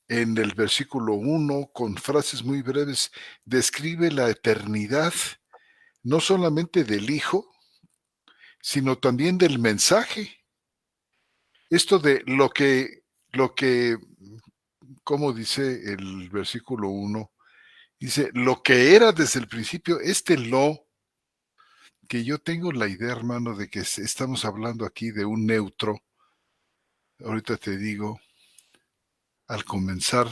en el versículo 1, con frases muy breves, describe la eternidad, no solamente del Hijo, sino también del mensaje. Esto de lo que, como dice el versículo 1, dice, lo que era desde el principio, que yo tengo la idea, hermano, de que estamos hablando aquí de un neutro. Ahorita te digo, al comenzar,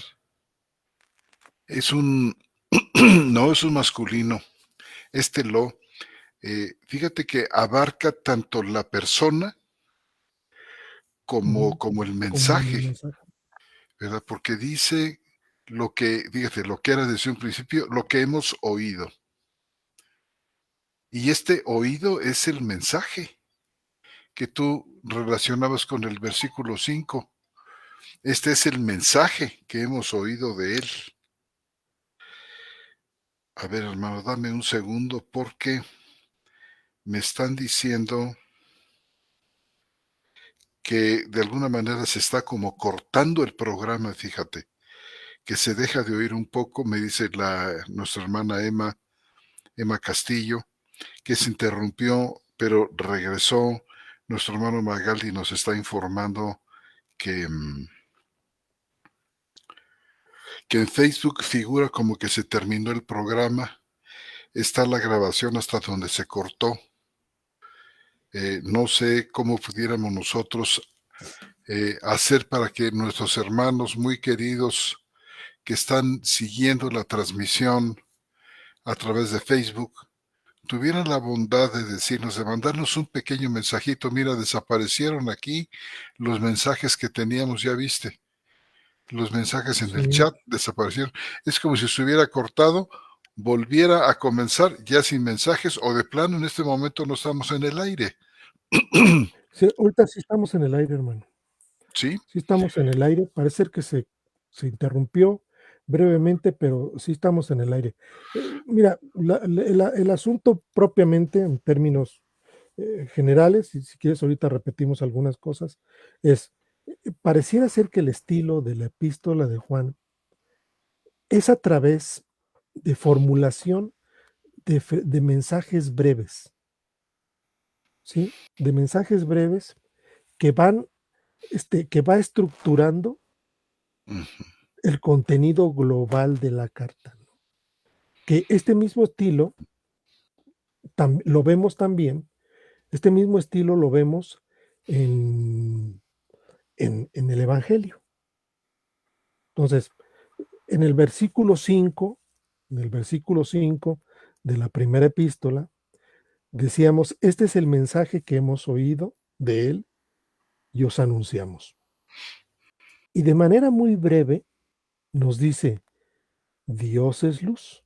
es un, no es un masculino. Este lo, fíjate que abarca tanto la persona como, Ujú. como el Como el mensaje, mensaje. ¿verdad? Porque dice fíjate, lo que era desde un principio, lo que hemos oído. Y este oído es el mensaje que tú relacionabas con el versículo 5. Este es el mensaje que hemos oído de él. A ver, hermano, dame un segundo porque me están diciendo que de alguna manera se está como cortando el programa, fíjate, que se deja de oír un poco, me dice nuestra hermana Emma Castillo, que se interrumpió, pero regresó. Nuestro hermano Magaldi nos está informando que, que en Facebook figura como que se terminó el programa. Está la grabación hasta donde se cortó. No sé cómo pudiéramos nosotros hacer para que nuestros hermanos muy queridos que están siguiendo la transmisión a través de Facebook tuvieran la bondad de decirnos, de mandarnos un pequeño mensajito. Mira, desaparecieron aquí los mensajes que teníamos, ya viste, los mensajes en el Sí. chat desaparecieron. Es como si se hubiera cortado, volviera a comenzar ya sin mensajes o de plano en este momento no estamos en el aire. Sí, ahorita sí estamos en el aire, hermano. ¿Sí? Sí estamos en el aire. Parece ser que se interrumpió brevemente, pero sí estamos en el aire. Mira, el asunto propiamente en términos, generales, y si quieres ahorita repetimos algunas cosas, es, pareciera ser que el estilo de la epístola de Juan es a través de formulación de mensajes breves, ¿sí? De mensajes breves que van, que va estructurando Ujú. el contenido global de la carta, ¿no? Que este mismo estilo lo vemos también, este mismo estilo lo vemos en, en el Evangelio. Entonces, en el versículo 5, en el versículo 5 de la primera epístola, decíamos, este es el mensaje que hemos oído de él y os anunciamos. Y de manera muy breve nos dice, Dios es luz.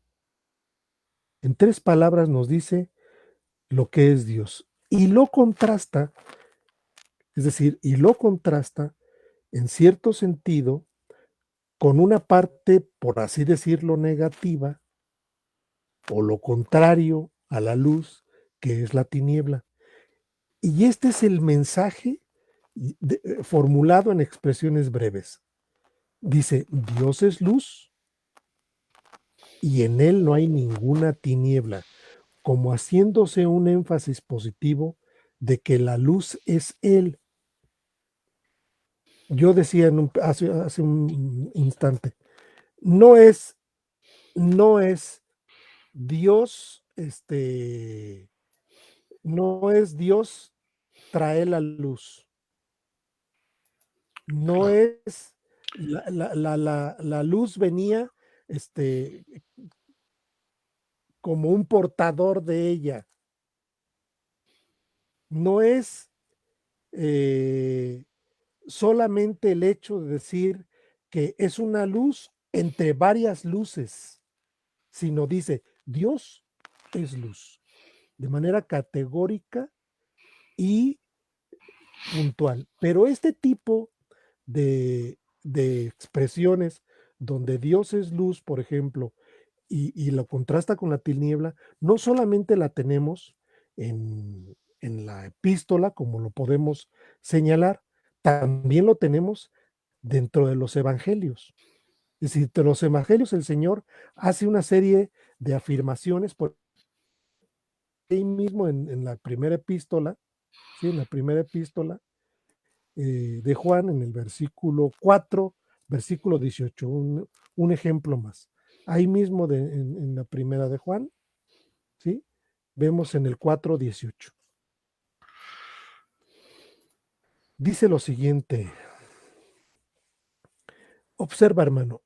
En 3 palabras nos dice lo que es Dios. Y lo contrasta, es decir, y lo contrasta en cierto sentido con una parte, por así decirlo, negativa, o lo contrario a la luz, que es la tiniebla. Y este es el mensaje formulado en expresiones breves. Dice, Dios es luz y en él no hay ninguna tiniebla, como haciéndose un énfasis positivo de que la luz es él. Yo decía hace un instante, no es, no es Dios, no es Dios trae la luz, no Claro. es la luz venía este, como un portador de ella, no es eh, solamente el hecho de decir que es una luz entre varias luces, sino dice, Dios es luz, de manera categórica y puntual. Pero este tipo de expresiones donde Dios es luz, por ejemplo, y lo contrasta con la tiniebla, no solamente la tenemos en la epístola, como lo podemos señalar, también lo tenemos dentro de los evangelios. Es decir, de los evangelios el Señor hace una serie de afirmaciones, por ahí mismo en la primera epístola, ¿sí? En la primera epístola de Juan, en el versículo 4, versículo 18, un ejemplo más. Ahí mismo en la primera de Juan, ¿sí? Vemos en el 4:18. Dice lo siguiente, observa hermano,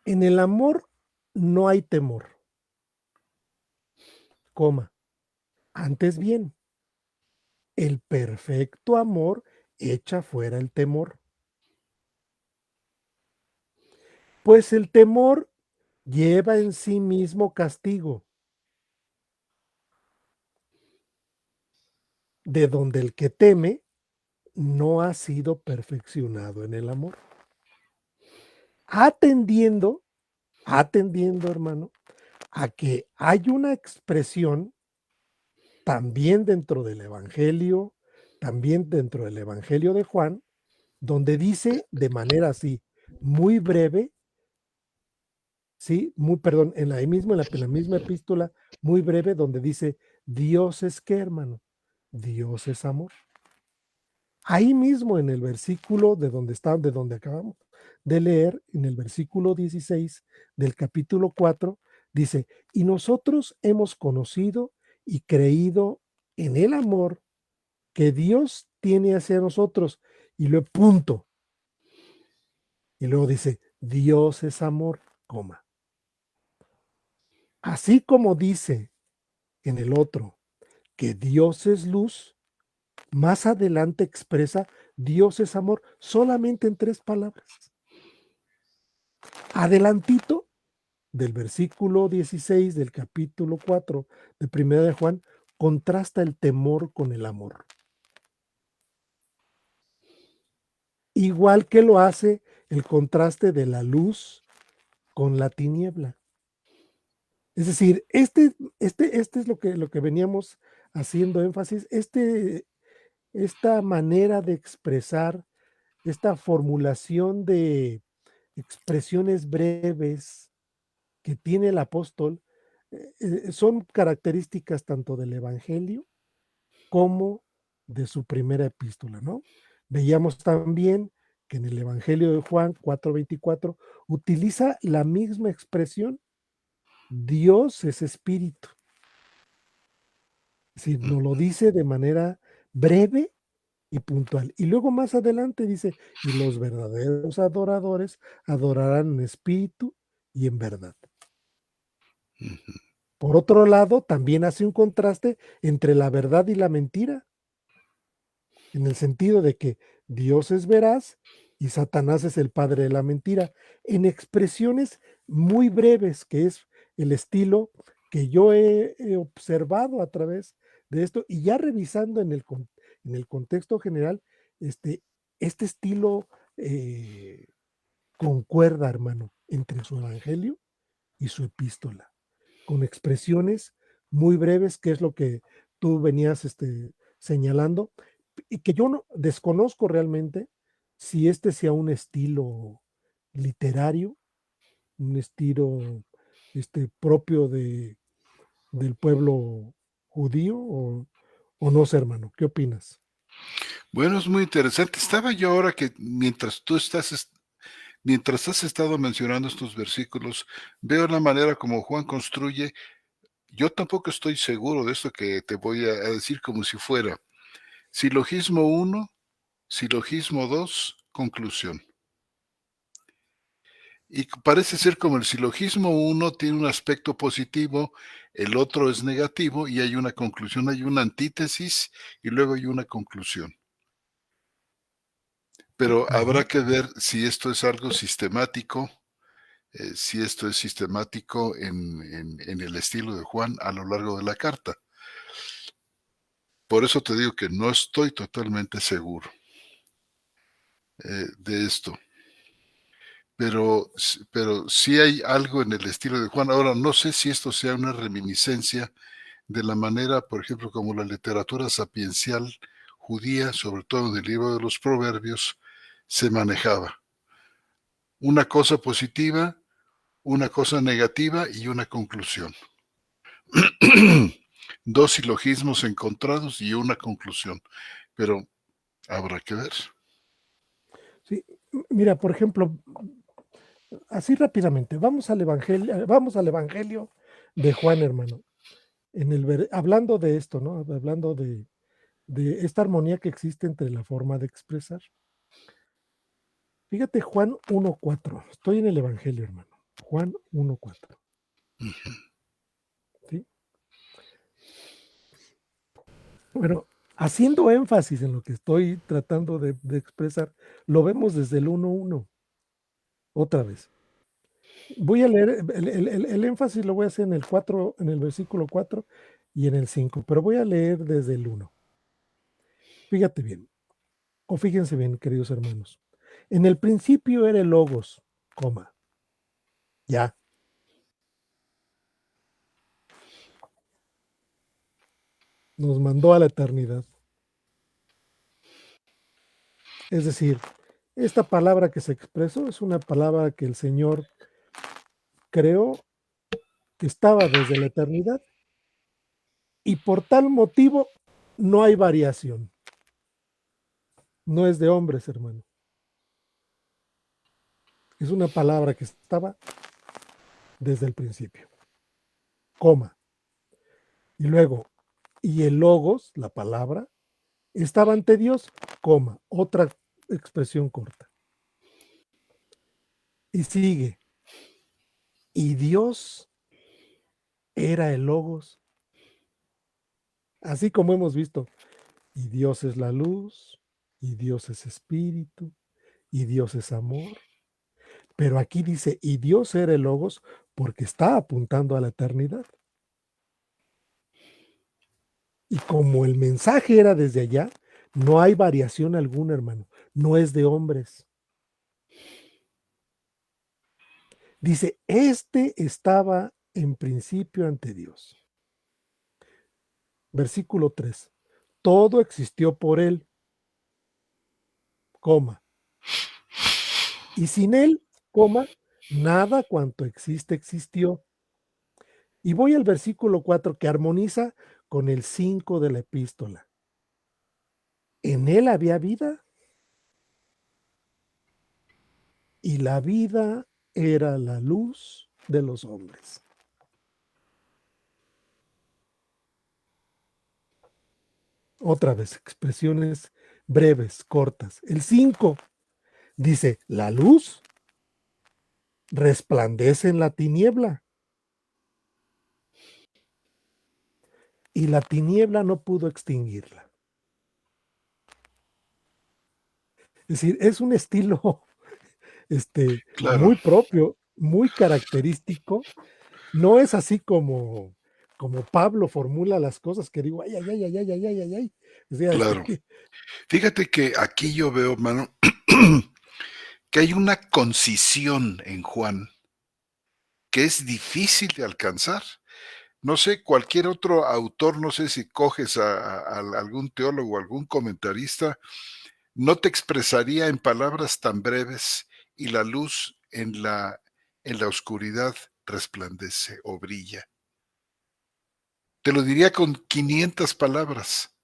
en el amor no hay temor, coma, antes bien, el perfecto amor echa fuera el temor, pues el temor lleva en sí mismo castigo, de donde el que teme no ha sido perfeccionado en el amor. Atendiendo, hermano, a que hay una expresión también dentro del Evangelio, también dentro del Evangelio de Juan, donde dice de manera así, muy breve, sí, muy, perdón, en la misma epístola, muy breve, donde dice, Dios es qué, hermano, Dios es amor. Ahí mismo en el versículo de donde acabamos de leer, en el versículo 16 del capítulo 4, dice, y nosotros hemos conocido y creído en el amor que Dios tiene hacia nosotros. Y luego punto. Y luego dice, Dios es amor, coma. Así como dice en el otro que Dios es luz, más adelante expresa Dios es amor solamente en 3 palabras. Adelantito del versículo 16 del capítulo 4 de Primera de Juan, contrasta el temor con el amor. Igual que lo hace el contraste de la luz con la tiniebla. Es decir, este es lo que veníamos haciendo énfasis, esta manera de expresar, esta formulación de expresiones breves que tiene el apóstol, son características tanto del Evangelio como de su primera epístola, ¿no? Veíamos también que en el Evangelio de Juan 4:24 utiliza la misma expresión, Dios es espíritu. Es decir, nos lo dice de manera breve y puntual. Y luego más adelante dice, y los verdaderos adoradores adorarán en espíritu y en verdad. Por otro lado, también hace un contraste entre la verdad y la mentira, en el sentido de que Dios es veraz y Satanás es el padre de la mentira, en expresiones muy breves, que es el estilo que yo he observado a través de esto, y ya revisando en el contexto general, este estilo concuerda, hermano, entre su evangelio y su epístola, con expresiones muy breves, que es lo que tú venías señalando, y que yo no desconozco realmente si este sea un estilo literario, un estilo propio del pueblo judío, o no sé, hermano. ¿Qué opinas? Bueno, es muy interesante. Estaba yo ahora que mientras has estado mencionando estos versículos, veo la manera como Juan construye. Yo tampoco estoy seguro de esto que te voy a decir como si fuera silogismo uno, silogismo 2, conclusión. Y parece ser como el silogismo uno tiene un aspecto positivo, el otro es negativo y hay una conclusión, hay una antítesis y luego hay una conclusión. Pero habrá Ujú. que ver si esto es algo sistemático, si esto es sistemático en el estilo de Juan a lo largo de la carta. Por eso te digo que no estoy totalmente seguro de esto. Pero sí hay algo en el estilo de Juan. Ahora, no sé si esto sea una reminiscencia de la manera, por ejemplo, como la literatura sapiencial judía, sobre todo en el libro de los Proverbios, se manejaba. una cosa positiva, una cosa negativa y una conclusión. Dos silogismos encontrados y una conclusión, pero habrá que ver. Sí, mira, por ejemplo, así rápidamente, vamos al Evangelio de Juan, hermano. Hablando de esto, ¿no? Hablando de esta armonía que existe entre la forma de expresar. Fíjate, Juan 1:4. Estoy en el Evangelio, hermano. Juan 1:4. ¿Sí? Bueno, haciendo énfasis en lo que estoy tratando de expresar, lo vemos desde el 1:1. Otra vez. Voy a leer, el énfasis lo voy a hacer en el 4, en el versículo 4 y en el 5, pero voy a leer desde el 1. Fíjate bien, o fíjense bien, queridos hermanos. En el principio era el Logos, coma, ya. Nos mandó a la eternidad. Es decir, esta palabra que se expresó es una palabra que el Señor creó, que estaba desde la eternidad, y por tal motivo no hay variación. No es de hombres, hermano. Es una palabra que estaba desde el principio, coma. Y luego, y el logos, la palabra, estaba ante Dios, coma, otra expresión corta. Y sigue, y Dios era el logos, así como hemos visto, y Dios es la luz, y Dios es espíritu, y Dios es amor. Pero aquí dice, y Dios era el logos porque está apuntando a la eternidad. Y como el mensaje era desde allá, no hay variación alguna, hermano. No es de hombres. Dice, este estaba en principio ante Dios. Versículo 3. Todo existió por él, coma. Y sin él, coma, nada cuanto existe existió. Y voy al versículo 4 que armoniza con el 5 de la epístola. En él había vida y la vida era la luz de los hombres. Otra vez, expresiones breves, cortas. El 5 dice, la luz resplandece en la tiniebla y la tiniebla no pudo extinguirla. Es decir, es un estilo Claro, muy propio, muy característico. No es así como Pablo formula las cosas que digo, ay, ay, ay, ay, ay, ay, ay, ay, ay. O sea, claro. Fíjate que aquí yo veo, mano, que hay una concisión en Juan que es difícil de alcanzar. No sé, cualquier otro autor, no sé si coges a algún teólogo, algún comentarista, no te expresaría en palabras tan breves y la luz en la oscuridad resplandece o brilla. Te lo diría con 500 palabras.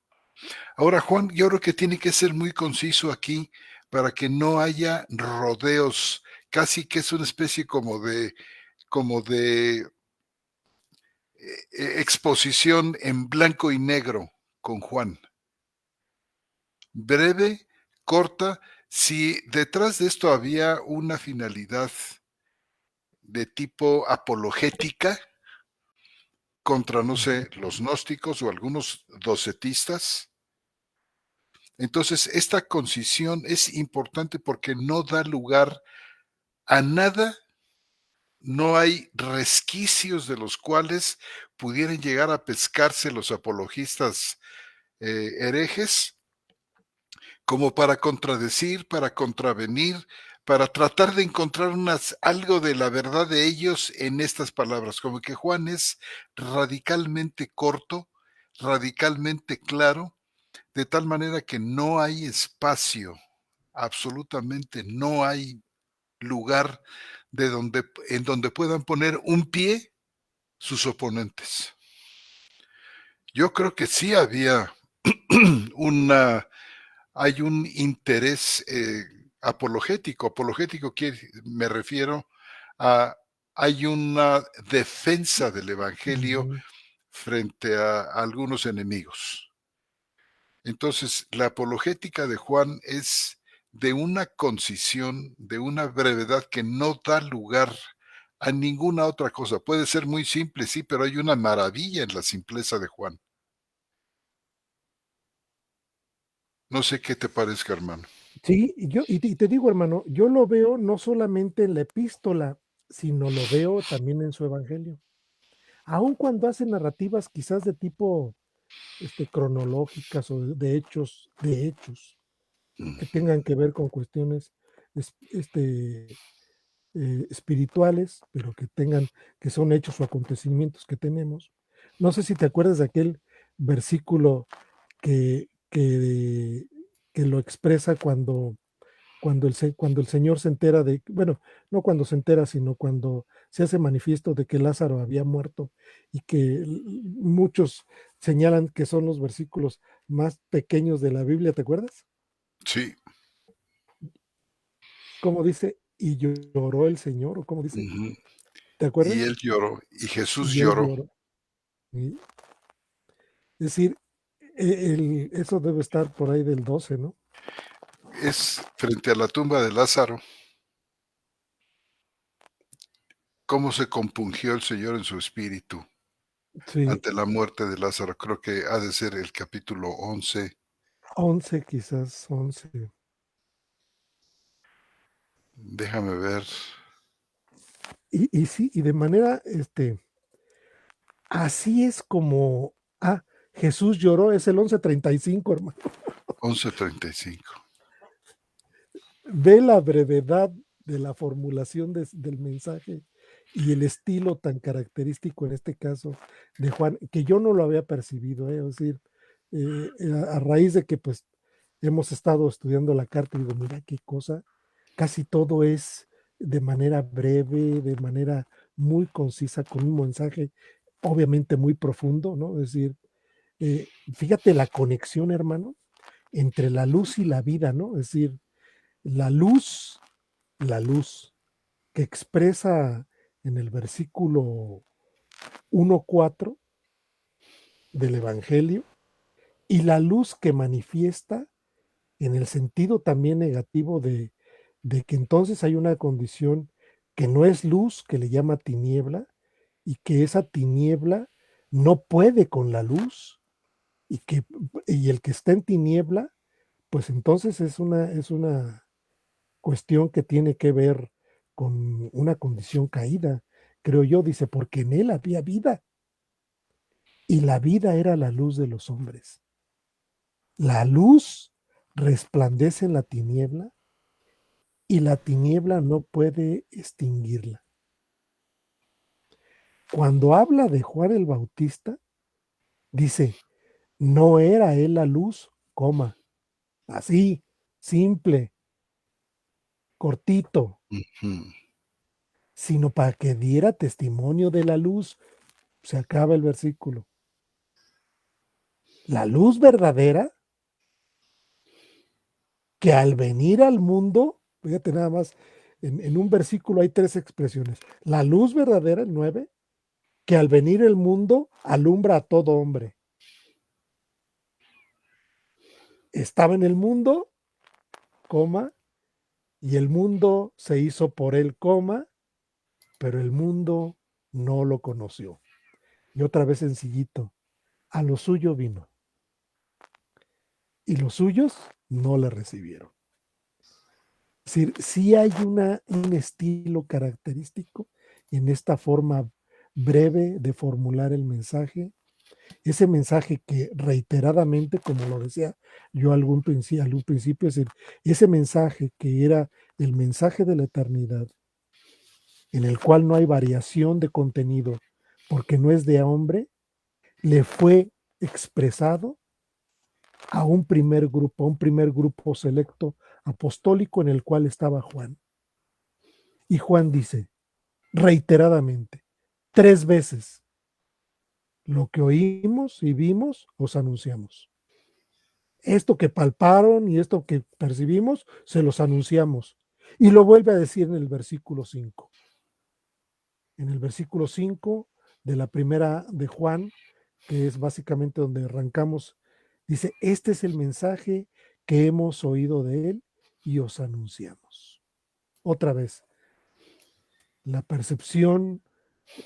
Ahora, Juan, yo creo que tiene que ser muy conciso aquí para que no haya rodeos, casi que es una especie como de exposición en blanco y negro con Juan. Breve, corta, si detrás de esto había una finalidad de tipo apologética contra, no sé, los gnósticos o algunos docetistas, entonces esta concisión es importante porque no da lugar a nada, no hay resquicios de los cuales pudieran llegar a pescarse los apologistas herejes como para contradecir, para contravenir, para tratar de encontrar algo de la verdad de ellos en estas palabras, como que Juan es radicalmente corto, radicalmente claro, de tal manera que no hay espacio, absolutamente no hay lugar en donde puedan poner un pie sus oponentes. Yo creo que sí había una hay un interés, apologético. Apologético me refiero a hay una defensa del evangelio Ujú. frente a algunos enemigos. Entonces, la apologética de Juan es de una concisión, de una brevedad que no da lugar a ninguna otra cosa. Puede ser muy simple, sí, pero hay una maravilla en la simpleza de Juan. No sé qué te parezca, hermano. Sí, y te digo, hermano, yo lo veo no solamente en la epístola, sino lo veo también en su evangelio. Aun cuando hace narrativas quizás de tipo, cronológicas o de hechos, ¿no? Que Ujú. tengan que ver con cuestiones espirituales, pero que son hechos o acontecimientos que tenemos. No sé si te acuerdas de aquel versículo que, que, que lo expresa cuando el Señor se entera bueno, no cuando se entera, sino cuando se hace manifiesto de que Lázaro había muerto y que muchos señalan que son los versículos más pequeños de la Biblia, ¿te acuerdas? Sí. ¿Cómo dice? Y lloró el Señor, o cómo dice, Ujú. ¿te Y acuerdas? él lloró, y Jesús Y él lloró. lloró. Es decir, eso debe estar por ahí del 12, ¿no? Es frente a la tumba de Lázaro, cómo se compungió el Señor en su espíritu Sí, ante la muerte de Lázaro. Creo que ha de ser el capítulo 11. 11 quizás, 11. Déjame ver. Y sí, y de manera, así es como, Jesús lloró, es el 11:35, hermano. 11:35. Ve la brevedad de la formulación del mensaje y el estilo tan característico en este caso de Juan, que yo no lo había percibido, es decir, a raíz de que pues hemos estado estudiando la carta, digo, mira qué cosa, casi todo es de manera breve, de manera muy concisa, con un mensaje obviamente muy profundo, ¿no? Es decir, fíjate la conexión, hermano, entre la luz y la vida, ¿no? Es decir, la luz, la luz que expresa en el versículo 1:4 del Evangelio y la luz que manifiesta en el sentido también negativo de que entonces hay una condición que no es luz, que le llama tiniebla, y que esa tiniebla no puede con la luz, y el que está en tiniebla, pues entonces es una cuestión que tiene que ver con una condición caída, creo yo, dice, porque en él había vida, y la vida era la luz de los hombres. La luz resplandece en la tiniebla y la tiniebla no puede extinguirla. Cuando habla de Juan el Bautista, dice, no era él la luz, coma, así, simple, cortito, Ujú. sino para que diera testimonio de la luz. Se acaba el versículo. La luz verdadera que al venir al mundo, fíjate nada más, en un versículo hay tres expresiones. La luz verdadera, el 9, que al venir el mundo alumbra a todo hombre. Estaba en el mundo, coma, y el mundo se hizo por él, coma, pero el mundo no lo conoció. Y otra vez sencillito, a lo suyo vino, y los suyos no le recibieron. Es decir, sí hay un estilo característico en esta forma breve de formular el mensaje, ese mensaje que reiteradamente, como lo decía yo algún principio, es decir, ese mensaje que era el mensaje de la eternidad, en el cual no hay variación de contenido, porque no es de hombre, le fue expresado a un primer grupo selecto apostólico en el cual estaba Juan. Y Juan dice, reiteradamente, 3 veces, lo que oímos y vimos, os anunciamos. Esto que palparon y esto que percibimos, se los anunciamos. Y lo vuelve a decir en el versículo 5. En el versículo 5 de la primera de Juan, que es básicamente donde arrancamos, dice, este es el mensaje que hemos oído de él y os anunciamos. Otra vez, la percepción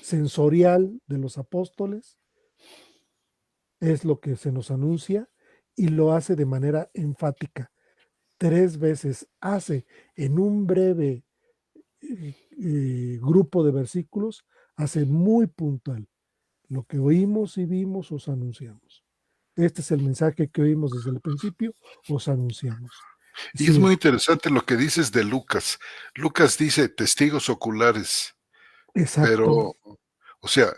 sensorial de los apóstoles es lo que se nos anuncia y lo hace de manera enfática. 3 veces hace en un breve grupo de versículos, hace muy puntual. Lo que oímos y vimos os anunciamos. Este es el mensaje que oímos desde el principio, os anunciamos. Es Y es decir, muy interesante lo que dices de Lucas. Lucas dice testigos oculares, pero, exacto. o sea,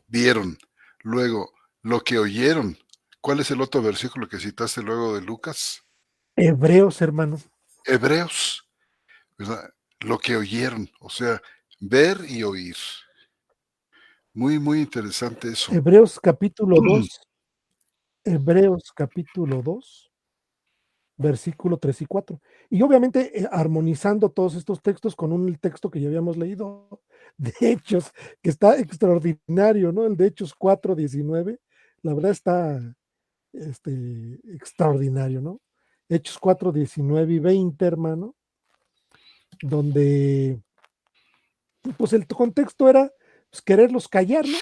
vieron. Luego, lo que oyeron. ¿Cuál es el otro versículo que citaste luego de Lucas? Hebreos, hermano. Hebreos, ¿verdad? Lo que oyeron, o sea, ver y oír. Muy, muy interesante eso. Hebreos capítulo 2. Hebreos capítulo 2, versículo 3 y 4. Y obviamente armonizando todos estos textos con un texto que ya habíamos leído de Hechos, que está extraordinario, ¿no? El de Hechos 4:19, la verdad está extraordinario, ¿no? Hechos 4:19 y 20, hermano, donde pues el contexto era pues, quererlos callar, ¿no?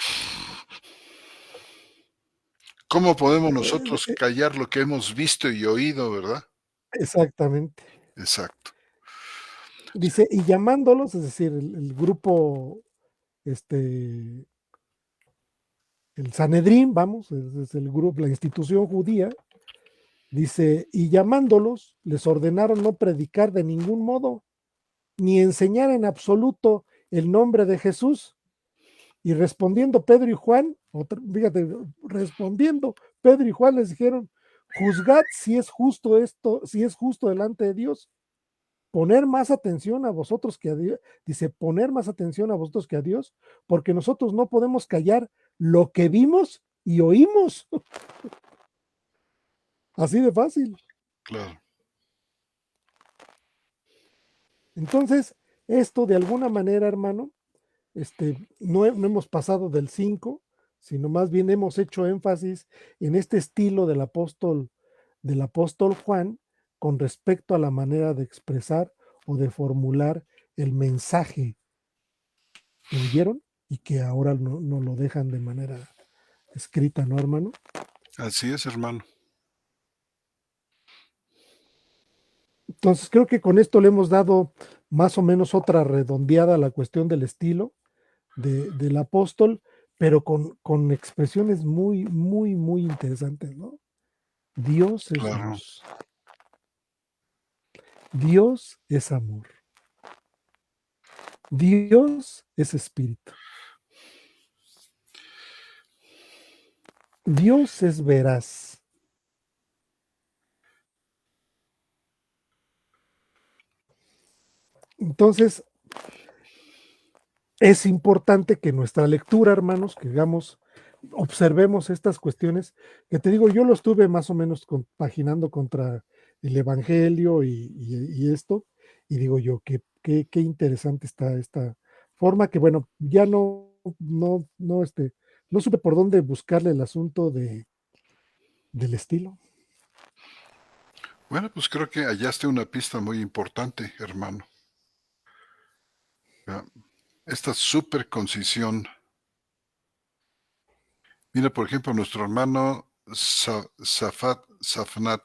¿Cómo podemos Eh, nosotros eh, callar lo que hemos visto y oído, verdad? exactamente. Exacto. Dice, y llamándolos, es decir, el grupo, este, el Sanedrín, vamos, es el grupo, la institución judía, dice, y llamándolos, les ordenaron no predicar de ningún modo, ni enseñar en absoluto el nombre de Jesús. Y respondiendo Pedro y Juan, fíjate, respondiendo Pedro y Juan les dijeron, juzgad si es justo esto, si es justo delante de Dios, poner más atención a vosotros que a Dios, dice, poner más atención a vosotros que a Dios, porque nosotros no podemos callar lo que vimos y oímos. Así de fácil. Claro. Entonces, esto de alguna manera, hermano, no hemos pasado del 5, sino más bien hemos hecho énfasis en este estilo del apóstol Juan con respecto a la manera de expresar o de formular el mensaje que oyeron y que ahora no lo dejan de manera escrita, ¿no, hermano? Así es, hermano. Entonces creo que con esto le hemos dado más o menos otra redondeada a la cuestión del estilo del apóstol, pero con expresiones muy, muy, muy interesantes, ¿no? Dios es Claro. luz. Dios es amor. Dios es espíritu. Dios es veraz. Entonces, es importante que nuestra lectura, hermanos, que hagamos, observemos estas cuestiones, que te digo, yo lo estuve más o menos compaginando contra el Evangelio y esto, y digo yo, qué interesante está esta forma, que bueno, ya no supe por dónde buscarle el asunto del estilo. Bueno, pues creo que hallaste una pista muy importante, hermano. ¿Verdad? Esta super concisión. Mira, por ejemplo, nuestro hermano Safnat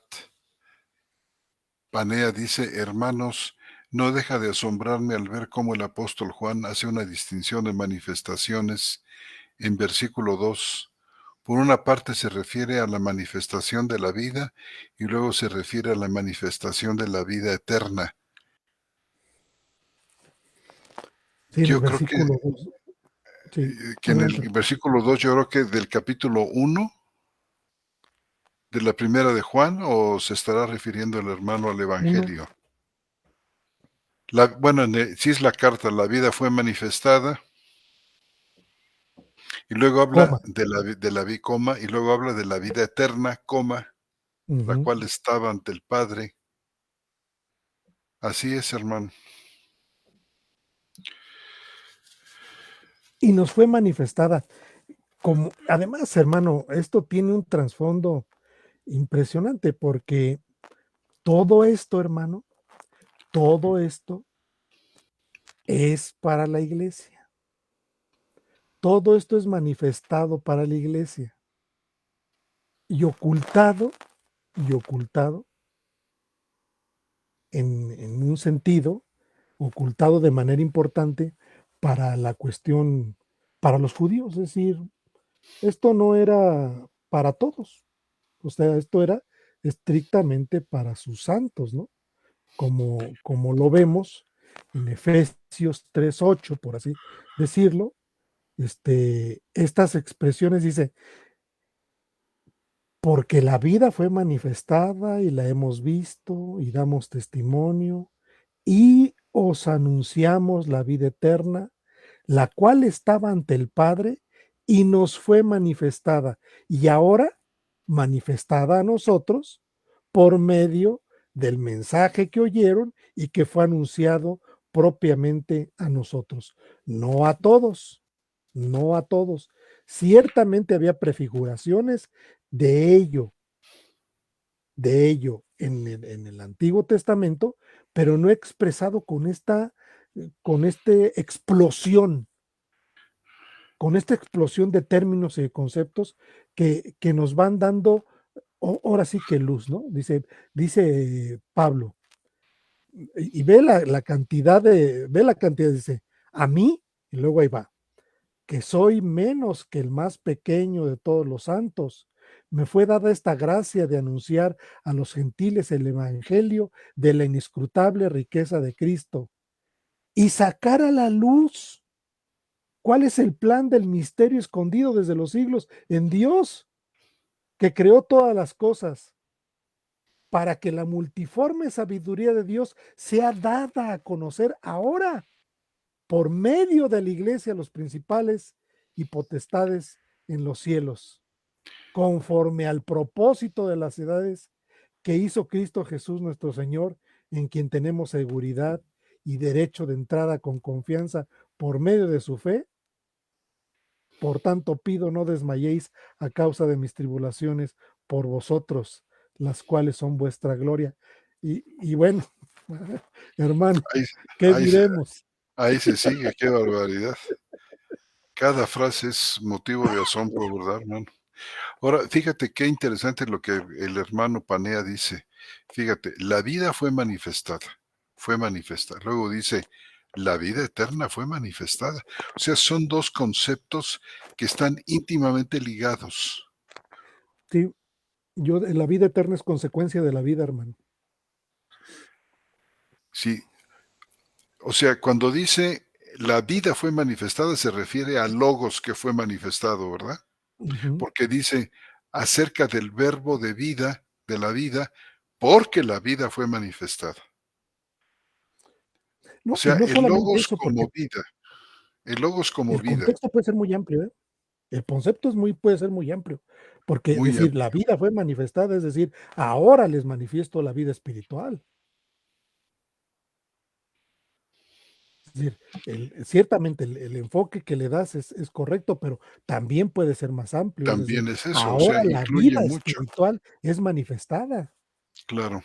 Panea dice, hermanos, no deja de asombrarme al ver cómo el apóstol Juan hace una distinción de manifestaciones en versículo 2. Por una parte se refiere a la manifestación de la vida y luego se refiere a la manifestación de la vida eterna. Sí, en el Yo creo versículo 2. Sí, que en adelante. el versículo 2, yo creo que del capítulo 1 de la primera de Juan, o se estará refiriendo el hermano al Uno. Evangelio. Bueno, sí es la carta, la vida fue manifestada, y luego habla coma. de la vida, coma, y luego habla de la vida eterna, coma, la Ujú. cual estaba ante el Padre. Así es, hermano. Y nos fue manifestada. Como, además, hermano, esto tiene un trasfondo impresionante porque todo esto, hermano, todo esto es para la iglesia. Todo esto es manifestado para la iglesia y ocultado en un sentido, ocultado de manera importante para la cuestión, para los judíos. Es decir, esto no era para todos, o sea, esto era estrictamente para sus santos, ¿no? Como lo vemos en Efesios 3:8, por así decirlo, estas expresiones dice, porque la vida fue manifestada y la hemos visto y damos testimonio y os anunciamos la vida eterna, la cual estaba ante el Padre y nos fue manifestada y ahora manifestada a nosotros por medio del mensaje que oyeron y que fue anunciado propiamente a nosotros, no a todos, no a todos. Ciertamente había prefiguraciones de ello, en el Antiguo Testamento, pero no expresado explosión, con esta explosión de términos y de conceptos que nos van dando, ahora sí que luz, ¿no? Dice Pablo, y ve la cantidad, dice, a mí, y luego ahí va, que soy menos que el más pequeño de todos los santos. Me fue dada esta gracia de anunciar a los gentiles el evangelio de la inescrutable riqueza de Cristo y sacar a la luz cuál es el plan del misterio escondido desde los siglos en Dios, que creó todas las cosas, para que la multiforme sabiduría de Dios sea dada a conocer ahora por medio de la iglesia a los principales y potestades en los cielos, conforme al propósito de las edades que hizo Cristo Jesús nuestro Señor, en quien tenemos seguridad y derecho de entrada con confianza por medio de su fe. Por tanto, pido no desmayéis a causa de mis tribulaciones por vosotros, las cuales son vuestra gloria. Y bueno, hermano, Ahí, ¿qué ahí, se, diremos? ahí se sigue, qué barbaridad. Cada frase es motivo de asombro, ¿verdad, hermano? Ahora, fíjate qué interesante lo que el hermano Panea dice. Fíjate, la vida fue manifestada, fue manifestada. Luego dice, la vida eterna fue manifestada. O sea, son dos conceptos que están íntimamente ligados. Sí, la vida eterna es consecuencia de la vida, hermano. Sí, o sea, cuando dice la vida fue manifestada, se refiere al logos que fue manifestado, ¿verdad? Ujú. Porque dice acerca del verbo de vida, de la vida, porque la vida fue manifestada. O No, y sea, no solamente eso, porque el logos como el vida, contexto puede ser muy amplio, ¿eh? El concepto puede ser muy amplio, porque muy decir la amplio. vida fue manifestada, es decir, ahora les manifiesto la vida espiritual. Es decir, ciertamente el enfoque que le das es correcto, pero también puede ser más amplio, es decir, También es eso, o sea, ahora la incluye vida mucho. espiritual es manifestada. Claro,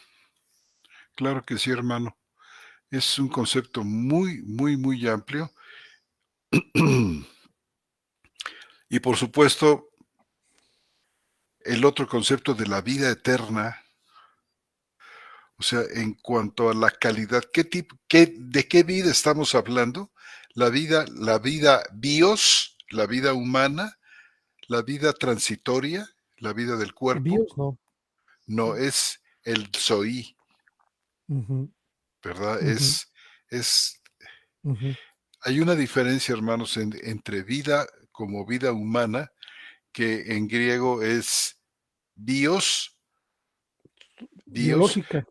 claro que sí, hermano. Es un concepto muy, muy, muy amplio. Y por supuesto, el otro concepto de la vida eterna, o sea, en cuanto a la calidad, ¿de qué vida estamos hablando? La vida bios, la vida humana, la vida transitoria, la vida del cuerpo, Dios no. no es el zoí, Ujú, ¿verdad? ujú, Es, ujú. hay una diferencia, hermanos, entre vida como vida humana, que en griego es bios, bios, Biológica.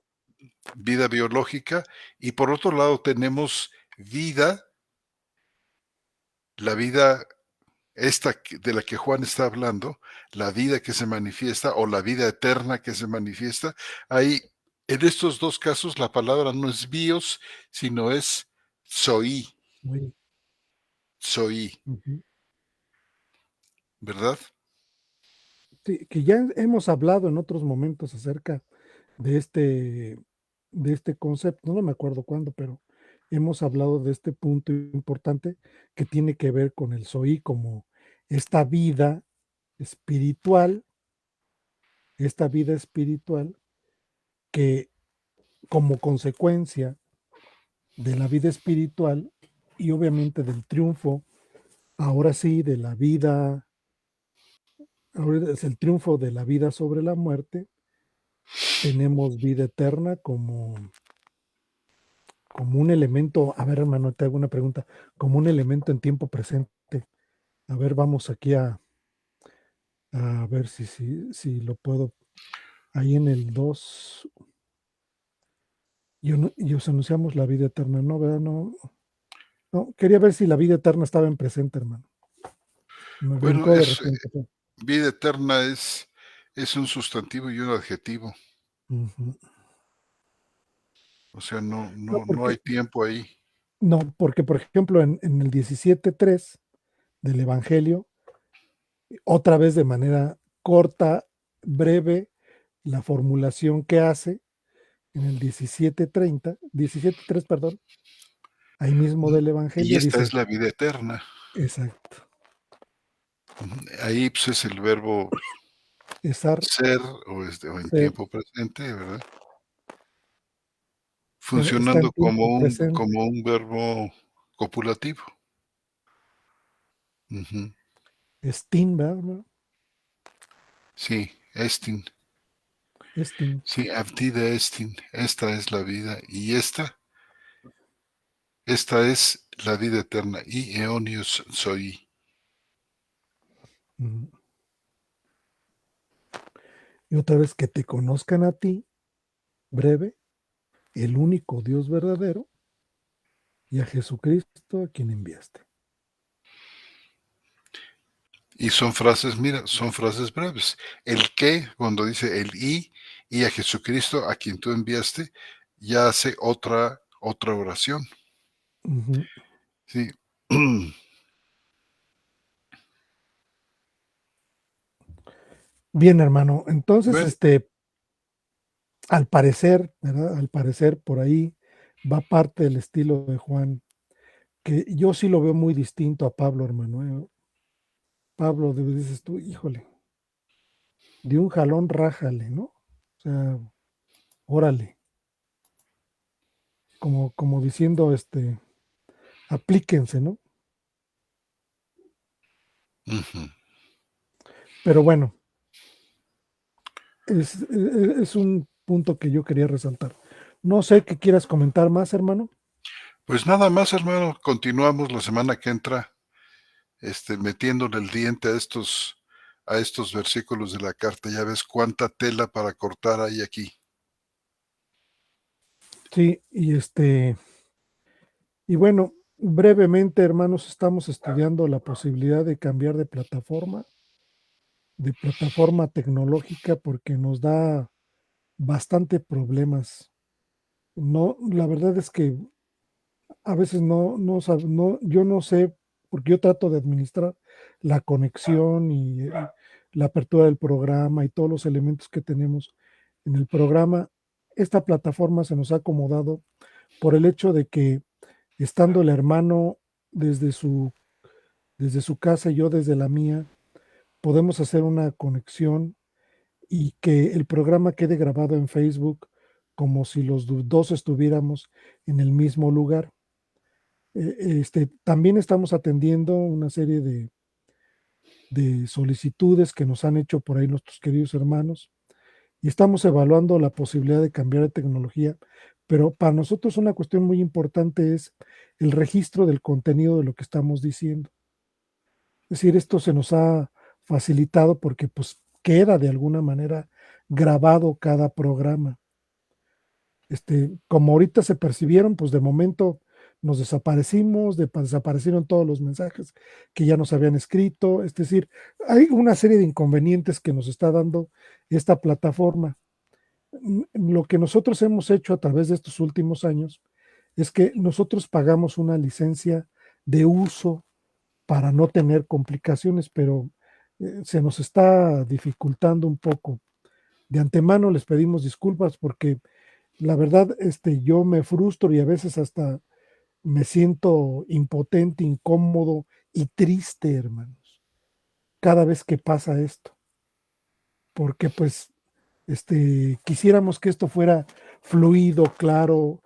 vida biológica, y por otro lado tenemos vida, la vida de la que Juan está hablando, la vida que se manifiesta o la vida eterna que se manifiesta. Ahí, en estos dos casos, la palabra no es bios, sino es zoí, Muy, zoí, ujú. ¿verdad? Sí, que ya hemos hablado en otros momentos acerca de este concepto, no me acuerdo cuándo, pero hemos hablado de este punto importante que tiene que ver con el soy como esta vida espiritual, esta vida espiritual que como consecuencia de la vida espiritual y obviamente del triunfo, ahora sí, de la vida, ahora es el triunfo de la vida sobre la muerte, tenemos vida eterna como un elemento, a ver, hermano, te hago una pregunta, como un elemento en tiempo presente. A ver, vamos aquí a ver si lo puedo. Ahí en el 2 y os anunciamos la vida eterna, ¿no? ¿Verdad? No, no, quería ver si la vida eterna estaba en presente, hermano. Me Bueno, brincó de repente. vida eterna es un sustantivo y un adjetivo. Ujú. O sea, no, No, no, no hay porque, tiempo ahí. no, porque por ejemplo, en el 17:3 del Evangelio, otra vez de manera corta, breve, la formulación que hace en el 17:3, perdón, ahí mismo del Y Evangelio esta dice, es la vida eterna. exacto, Ahí pues es el verbo estar, ser o en ser, tiempo presente, ¿verdad? está en Funcionando como tiempo presente, como un verbo copulativo. Ujú. estin, ¿verdad? Sí, estin. Estin. Sí, avdida estin. Esta es la vida. Y esta es la vida eterna. Y eonios soy. Ujú. Y otra vez que te conozcan a ti, breve, el único Dios verdadero, y a Jesucristo a quien enviaste. Y son frases, mira, son frases breves. El que, cuando dice el y a Jesucristo a quien tú enviaste, ya hace otra oración. Ujú. Sí. Bien, hermano. Entonces, Bueno, al parecer, ¿verdad? Al parecer por ahí va parte del estilo de Juan, que yo sí lo veo muy distinto a Pablo, hermano. Pablo, dices tú, híjole, de un jalón rájale, ¿no? O sea, órale, como diciendo, aplíquense, ¿no? ujú. Pero bueno, es un punto que yo quería resaltar. No sé qué quieras comentar más, hermano. Pues nada más, hermano, continuamos la semana que entra, metiéndole el diente a estos versículos de la carta. Ya ves cuánta tela para cortar hay aquí. Sí, y bueno, brevemente, hermanos, estamos estudiando la posibilidad de cambiar de plataforma tecnológica, porque nos da bastante problemas. No, la verdad es que a veces yo no sé, porque yo trato de administrar la conexión y la apertura del programa y todos los elementos que tenemos en el programa. Esta plataforma se nos ha acomodado por el hecho de que estando el hermano desde su, desde su casa y yo desde la mía, podemos hacer una conexión y que el programa quede grabado en Facebook como si los dos estuviéramos en el mismo lugar. También estamos atendiendo una serie de solicitudes que nos han hecho por ahí nuestros queridos hermanos y estamos evaluando la posibilidad de cambiar de tecnología, pero para nosotros una cuestión muy importante es el registro del contenido de lo que estamos diciendo. Es decir, esto se nos ha facilitado porque pues queda de alguna manera grabado cada programa. Como ahorita se percibieron, pues de momento nos desaparecimos, desaparecieron todos los mensajes que ya nos habían escrito. Es decir, hay una serie de inconvenientes que nos está dando esta plataforma. Lo que nosotros hemos hecho a través de estos últimos años es que nosotros pagamos una licencia de uso para no tener complicaciones, pero se nos está dificultando un poco. De antemano les pedimos disculpas porque la verdad, yo me frustro y a veces hasta me siento impotente, incómodo y triste, hermanos, cada vez que pasa esto, porque pues quisiéramos que esto fuera fluido, claro.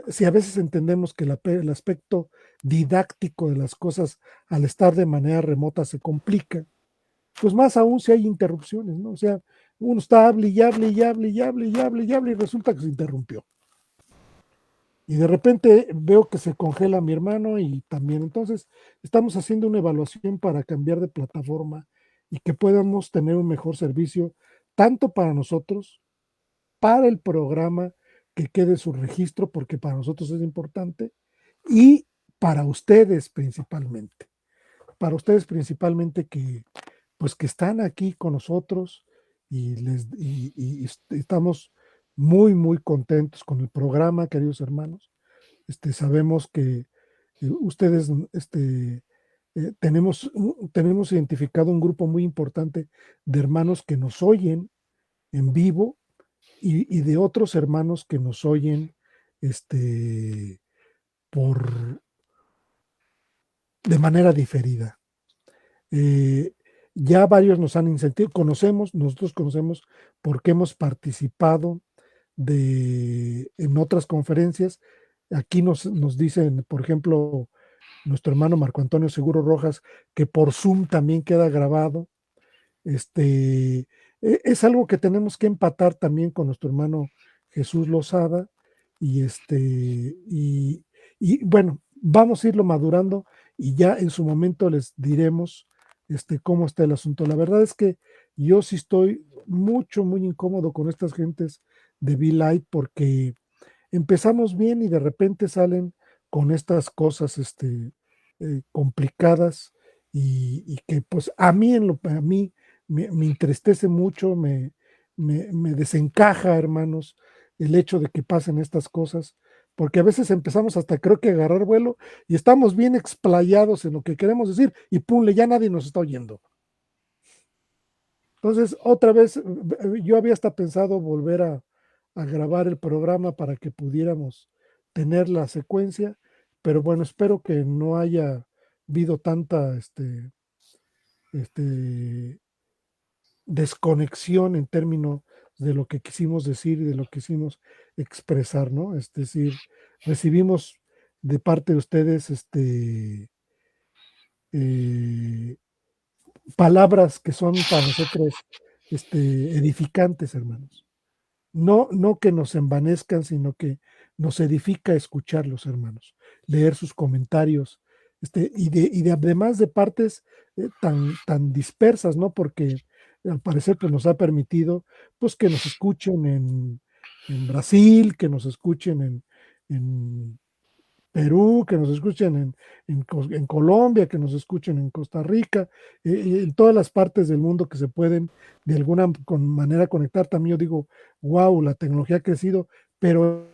Si a veces entendemos que el aspecto didáctico de las cosas al estar de manera remota se complica, pues más aún si hay interrupciones, ¿no? O sea, uno está hable y hable y hable y hable y hable y hable y resulta que se interrumpió. Y de repente veo que se congela mi hermano y también. Entonces, estamos haciendo una evaluación para cambiar de plataforma y que podamos tener un mejor servicio, tanto para nosotros, para el programa, que quede su registro, porque para nosotros es importante, y para ustedes principalmente. Para ustedes principalmente que, pues que están aquí con nosotros y estamos muy, muy contentos con el programa, queridos hermanos. Sabemos que ustedes tenemos identificado un grupo muy importante de hermanos que nos oyen en vivo y de otros hermanos que nos oyen por, de manera diferida. Eh, ya varios nos han incentivado, nosotros conocemos porque hemos participado en otras conferencias. Aquí nos dicen, por ejemplo, nuestro hermano Marco Antonio Seguro Rojas, que por Zoom también queda grabado. Es algo que tenemos que empatar también con nuestro hermano Jesús Lozada y bueno, vamos a irlo madurando y ya en su momento les diremos cómo está el asunto. La verdad es que yo sí estoy muy incómodo con estas gentes de V-Light porque empezamos bien y de repente salen con estas cosas complicadas y que pues a mí me entristece mucho, me desencaja, hermanos, el hecho de que pasen estas cosas, porque a veces empezamos hasta creo que a agarrar vuelo y estamos bien explayados en lo que queremos decir y pum, ya nadie nos está oyendo. Entonces, otra vez, yo había hasta pensado volver a grabar el programa para que pudiéramos tener la secuencia, pero bueno, espero que no haya habido tanta este, desconexión en términos de lo que quisimos decir y de lo que quisimos expresar, ¿no? Es decir, recibimos de parte de ustedes eh, palabras que son para nosotros edificantes, hermanos. No que nos envanezcan, sino que nos edifica escucharlos, hermanos, leer sus comentarios, además de partes tan dispersas, ¿no? Porque al parecer pues nos ha permitido pues que nos escuchen en Brasil, que nos escuchen en Perú, que nos escuchen en Colombia, que nos escuchen en Costa Rica, en todas las partes del mundo que se pueden de alguna manera conectar. También yo digo, wow, la tecnología ha crecido, pero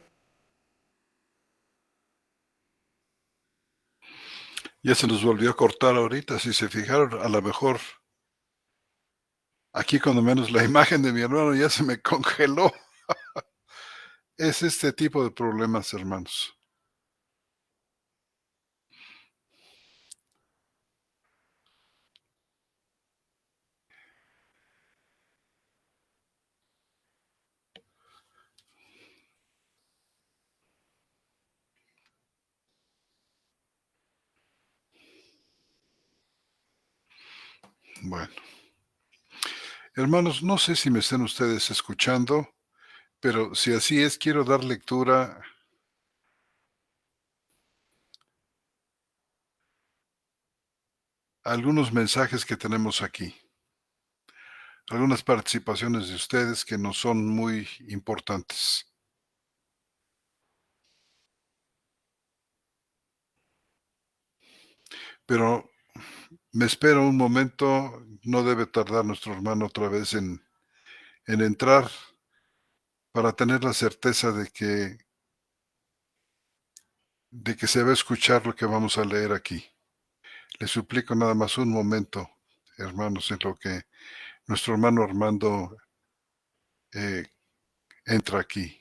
Ya se nos volvió a cortar ahorita, si se fijaron, a lo mejor aquí cuando menos la imagen de mi hermano ya se me congeló. Es este tipo de problemas, hermanos. Bueno, hermanos, no sé si me estén ustedes escuchando, pero si así es, quiero dar lectura a algunos mensajes que tenemos aquí, algunas participaciones de ustedes que nos son muy importantes. pero me espero un momento, no debe tardar nuestro hermano otra vez en entrar para tener la certeza de que se va a escuchar lo que vamos a leer aquí. Le suplico nada más un momento, hermanos, en lo que nuestro hermano Armando eh, entra aquí.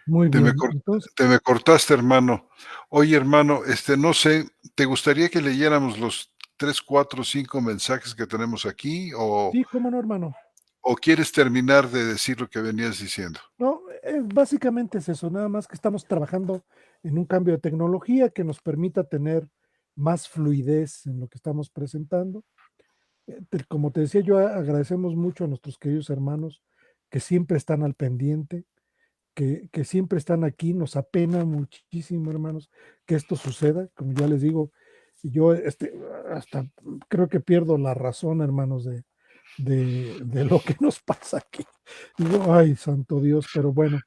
Muy Te me, bien. cor- Entonces, te me cortaste, hermano. Oye, hermano, no sé, ¿te gustaría que leyéramos los 3, 4, 5 mensajes que tenemos aquí sí, cómo no, hermano. o quieres terminar de decir lo que venías diciendo? No, básicamente es eso, nada más que estamos trabajando en un cambio de tecnología que nos permita tener más fluidez en lo que estamos presentando. Como te decía, yo agradecemos mucho a nuestros queridos hermanos que siempre están al pendiente, que siempre están aquí. Nos apena muchísimo, hermanos, que esto suceda. Como ya les digo, yo hasta creo que pierdo la razón, hermanos, de lo que nos pasa aquí. Digo, ay, santo Dios, pero bueno.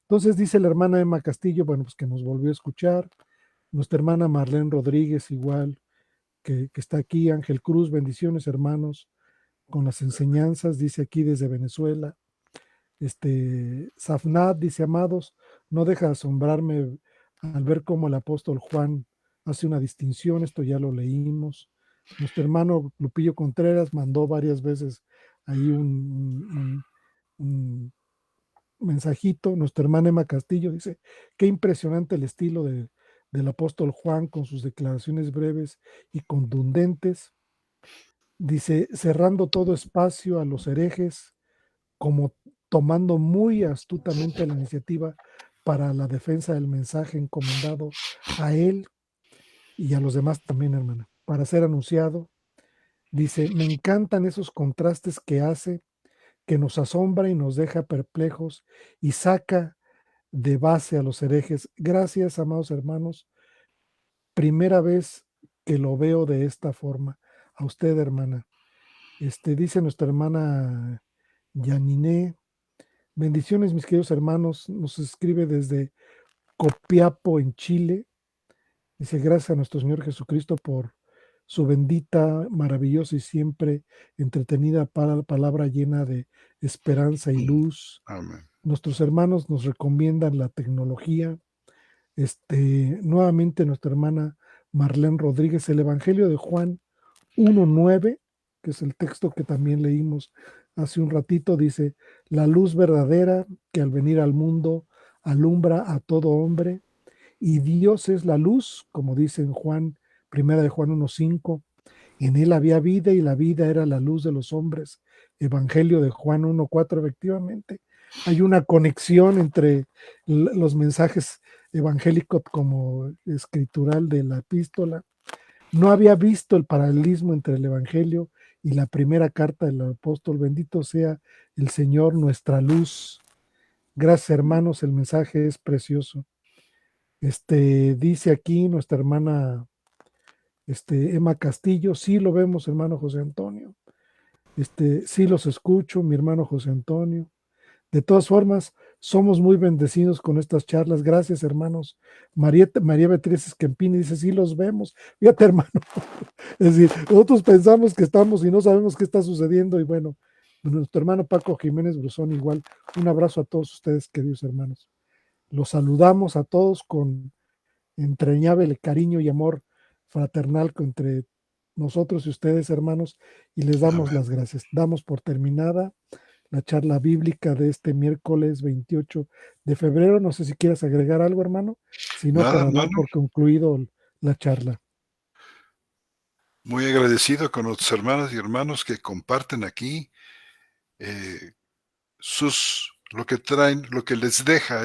Entonces dice la hermana Emma Castillo, bueno, pues que nos volvió a escuchar. Nuestra hermana Marlene Rodríguez, igual, que está aquí. Ángel Cruz, bendiciones, hermanos, con las enseñanzas, dice aquí desde Venezuela. Safnat dice, amados, no deja de asombrarme al ver cómo el apóstol Juan hace una distinción, esto ya lo leímos. Nuestro hermano Lupillo Contreras mandó varias veces ahí un mensajito. Nuestra hermana Emma Castillo dice, qué impresionante el estilo del apóstol Juan con sus declaraciones breves y contundentes. Dice, cerrando todo espacio a los herejes, como tomando muy astutamente la iniciativa para la defensa del mensaje encomendado a él y a los demás también, hermana, para ser anunciado. Dice, me encantan esos contrastes que hace, que nos asombra y nos deja perplejos y saca de base a los herejes. Gracias, amados hermanos. Primera vez que lo veo de esta forma. A usted, hermana. Dice nuestra hermana Yaniné. Bendiciones, mis queridos hermanos. Nos escribe desde Copiapo, en Chile. Dice, gracias a nuestro Señor Jesucristo por su bendita, maravillosa y siempre entretenida palabra llena de esperanza y luz. Amén. Nuestros hermanos nos recomiendan la tecnología. Nuevamente nuestra hermana Marlene Rodríguez, el Evangelio de Juan 1:9, que es el texto que también leímos hace un ratito, dice, la luz verdadera que al venir al mundo alumbra a todo hombre, y Dios es la luz, como dice en Juan, primera de Juan 1:5, en él había vida y la vida era la luz de los hombres. Evangelio de Juan 1:4, efectivamente. Hay una conexión entre los mensajes evangélicos como escritural de la epístola. No había visto el paralelismo entre el Evangelio y la primera carta del apóstol. Bendito sea el Señor, nuestra luz. Gracias, hermanos, el mensaje es precioso. Dice aquí nuestra hermana Emma Castillo, sí lo vemos, hermano José Antonio. Sí los escucho, mi hermano José Antonio. De todas formas, somos muy bendecidos con estas charlas. Gracias, hermanos. María Beatriz Esquempini dice, sí los vemos. Fíjate, hermano. Es decir, nosotros pensamos que estamos y no sabemos qué está sucediendo. Y bueno, nuestro hermano Paco Jiménez Brusón, igual. Un abrazo a todos ustedes, queridos hermanos. Los saludamos a todos con entrañable cariño y amor fraternal entre nosotros y ustedes, hermanos, y les damos Amén. las gracias. Damos por terminada la charla bíblica de este miércoles 28 de febrero. No sé si quieras agregar algo, hermano, sino Nada, para dar hermano, por concluido la charla. muy agradecido con nuestros hermanas y hermanos que comparten aquí eh, lo que traen, lo que les deja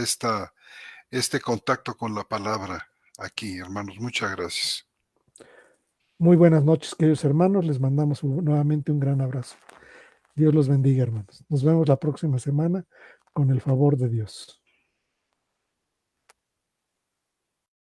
este contacto con la palabra aquí, hermanos. Muchas gracias. Muy buenas noches, queridos hermanos. Les mandamos nuevamente un gran abrazo. Dios los bendiga, hermanos. Nos vemos la próxima semana con el favor de Dios.